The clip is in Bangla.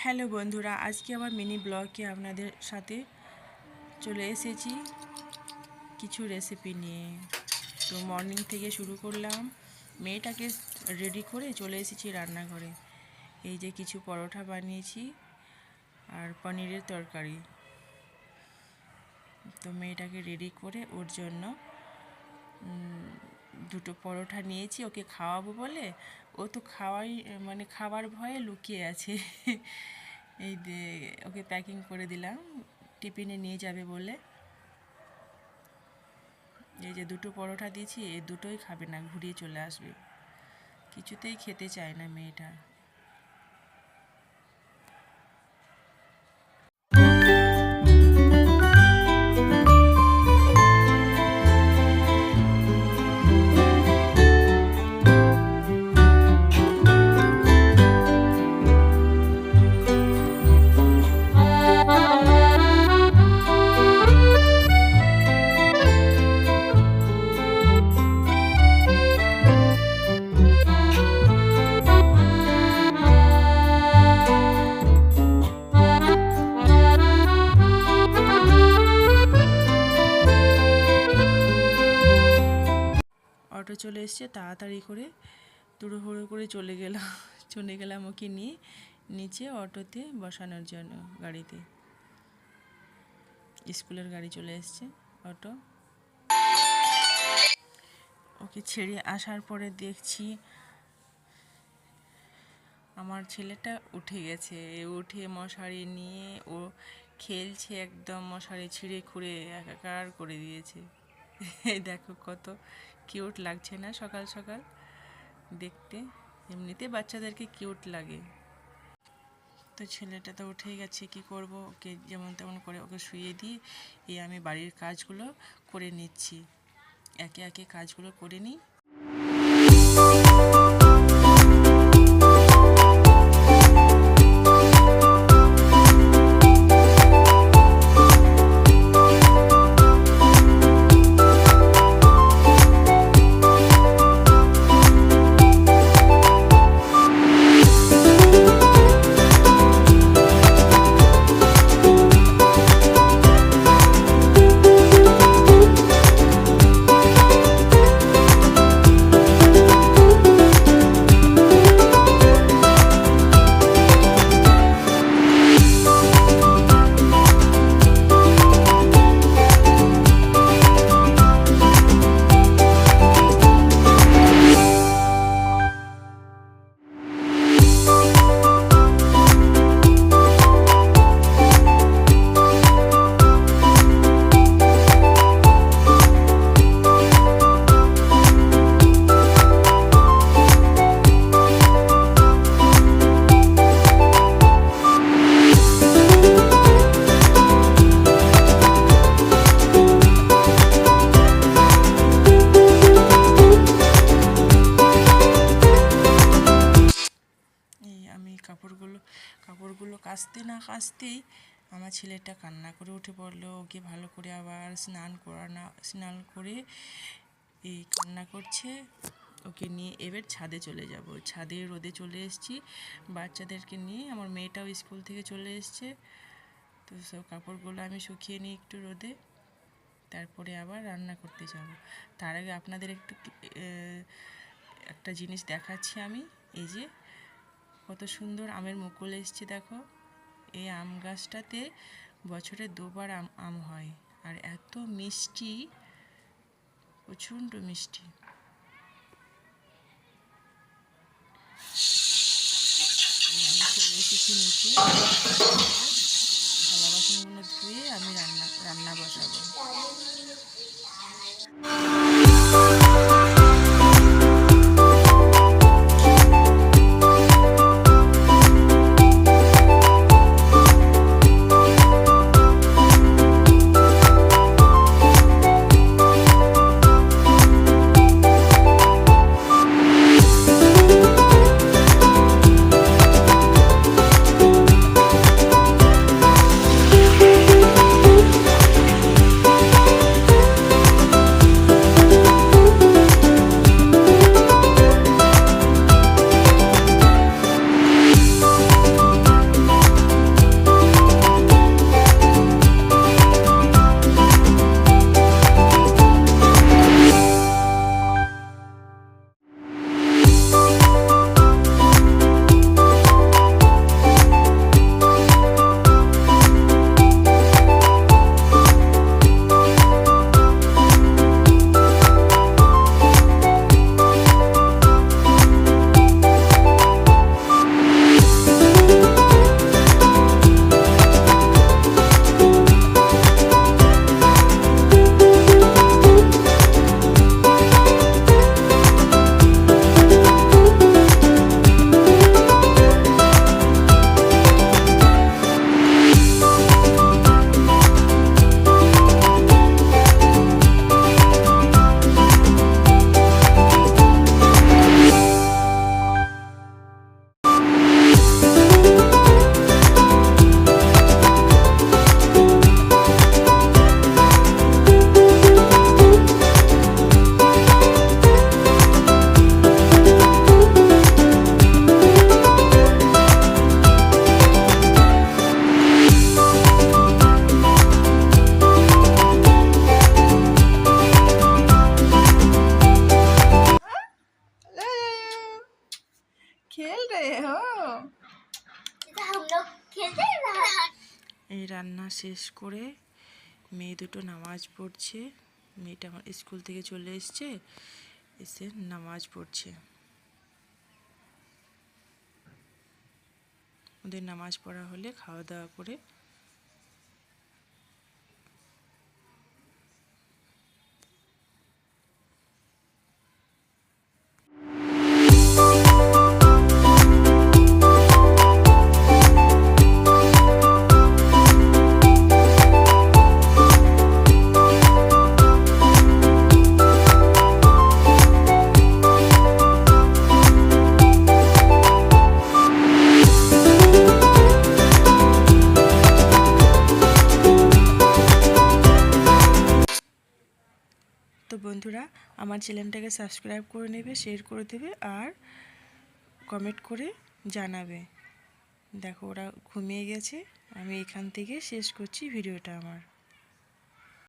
হ্যালো বন্ধুরা, আজকে আবার মিনি ব্লগে আপনাদের সাথে চলে এসেছি কিছু রেসিপি নিয়ে। তো মর্নিং থেকে শুরু করলাম, মেয়েটাকে রেডি করে চলে এসেছি রান্নাঘরে। এই যে কিছু পরোটা বানিয়েছি আর পনিরের তরকারি। তো মেয়েটাকে রেডি করে ওর জন্য দুটো পরোটা নিয়েছি, ওকে খাওয়াবো বলে। ও তো খাবার ভয়ে লুকিয়ে আছে। এই যে ওকে প্যাকিং করে দিলাম, টিফিনে নিয়ে যাবে বলে। এই যে দুটো পরোটা দিয়েছি, এই দুটোই খাবে না, ঘুরিয়ে চলে আসবে। কিছুতেই খেতে চায় না মেয়েটা। অটো চলে এসছে, তাড়াতাড়ি করে হুড়ো করে চলে গেলাম ওকে নিয়ে নিচে অটোতে বসানোর জন্য। গাড়িতে স্কুলের গাড়ি চলে এসছে, অটো। ওকে ছেড়ে আসার পরে দেখছি আমার ছেলেটা উঠে গেছে। উঠে মশারি নিয়ে ও খেলছে, একদম মশারি ছিঁড়ে খুঁড়ে একাকার করে দিয়েছে। দেখো কত কিউট লাগছে না সকাল সকাল দেখতে? এমনিতে বাচ্চাদেরকে কিউট লাগে। তো ছেলেটা তো উঠে গেছে, কি করব? ওকে যেমন তেমন করে ওকে শুইয়ে দিয়ে আমি বাড়ির কাজগুলো করে নিচ্ছি। একে একে কাজগুলো করে নিই। কাপড়গুলো কাচতে না কাচতেই আমার ছেলেটা কান্না করে উঠে পড়লো। ওকে ভালো করে আবার স্নান করে এই কান্না করছে। ওকে নিয়ে এবার ছাদে চলে যাব। ছাদে রোদে চলে এসেছি বাচ্চাদেরকে নিয়ে। আমার মেয়েটাও স্কুল থেকে চলে এসছে। তো সব কাপড়গুলো আমি শুকিয়ে নিই একটু রোদে, তারপরে আবার রান্না করতে যাব। তার আগে আপনাদের একটা জিনিস দেখাচ্ছি আমি। এই যে কত সুন্দর আমের মুকুল এসছে দেখো। এই আম গাছটাতে বছরে দুবার আম হয়, আর এত মিষ্টি, প্রচণ্ড মিষ্টি। আমি চলে এসেছি নিচে, থালা বাসনগুলো ধুয়ে আমি রান্না বসাবো। এই রান্না শেষ করে মেয়ে দুটো নামাজ পড়ছে। মেয়েটা আমার স্কুল থেকে চলে এসছে, এসে নামাজ পড়ছে। ওদের নামাজ পড়া হলে খাওয়া দাওয়া করে তো বন্ধুরা, আমার চ্যানেলটাকে সাবস্ক্রাইব করে নেবে, শেয়ার করে দেবে আর কমেন্ট করে জানাবে। দেখো ওরা ঘুমিয়ে গেছে, আমি এখান থেকে শেষ করছি ভিডিওটা আমার।